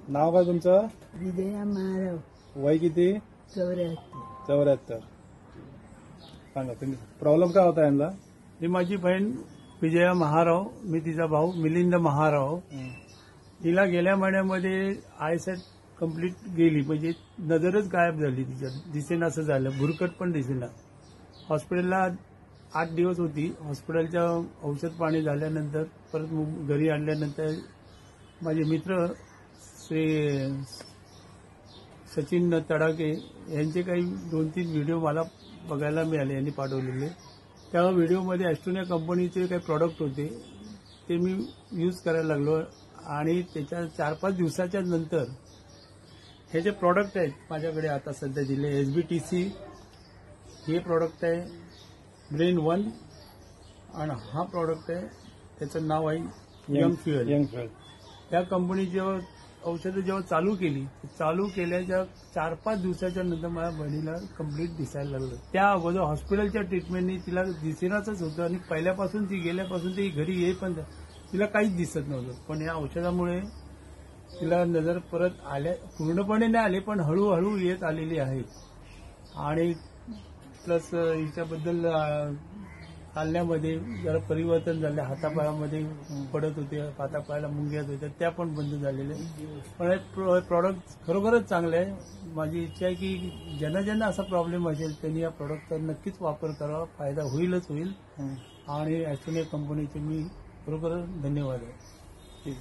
नाव काय तुमचं? विजया महाराव. वय किती? 74. सांगा तुम्ही प्रॉब्लेम काय होता यांना? ही माझी बहीण विजया महाराव, मी तिचा भाऊ मिलिंद महाराव. तिला गेल्या महिन्यामध्ये आयसेट कंप्लीट गेली, म्हणजे नजरच गायब झाली, तिच्या दिसेना असं झालं, भुरकट पण दिसेना. हॉस्पिटलला 8 दिवस होती. हॉस्पिटलच्या औषध पाणी झाल्यानंतर परत घरी आणल्यानंतर माझे मित्र श्री सचिन तडाके यांचे काही 2-3 व्हिडिओ मला बघायला मिळाले, यांनी पाठवलेले. त्या व्हिडिओमध्ये ॲस्ट्रोनिया कंपनीचे काही प्रॉडक्ट होते, ते मी यूज करायला लागलो. आणि त्याच्या 4-5 दिवसाच्या नंतर हे जे प्रॉडक्ट आहेत माझ्याकडे आता सध्या दिले, SBTC हे प्रॉडक्ट आहे, ब्रेन 1, आणि हा प्रॉडक्ट आहे, त्याचं नाव आहे यंग फ्युएल. या कंपनीची औषधं जेव्हा चालू केल्याच्या 4-5 दिवसाच्या नंतर माझ्या बहिणीला कंप्लीट दिसायला लागलं. त्या अगोदर हॉस्पिटलच्या ट्रीटमेंटनी तिला दिसेनाच होतं, आणि पहिल्यापासून ती गेल्यापासून ती घरी येईपर्यंत तिला काहीच दिसत नव्हतं. पण या औषधामुळे तिला नजर परत आल्या, पूर्णपणे नाही आले पण हळूहळू येत आलेली आहे. आणि प्लस हिच्याबद्दल चालण्यामध्ये जरा परिवर्तन झाले, हातापायामध्ये पडत होते, हातापायाला मुंग्या होत्या, त्या पण बंद झालेल्या. पण हे प्रॉडक्ट खरोखरच चांगलं आहे. माझी इच्छा आहे की ज्यांना असा प्रॉब्लेम असेल त्यांनी या प्रॉडक्टचा नक्कीच वापर करावा, फायदा होईलच होईल. आणि ॲस्ट्रोनिया कंपनीचे मी खरोखरच धन्यवाद आहे.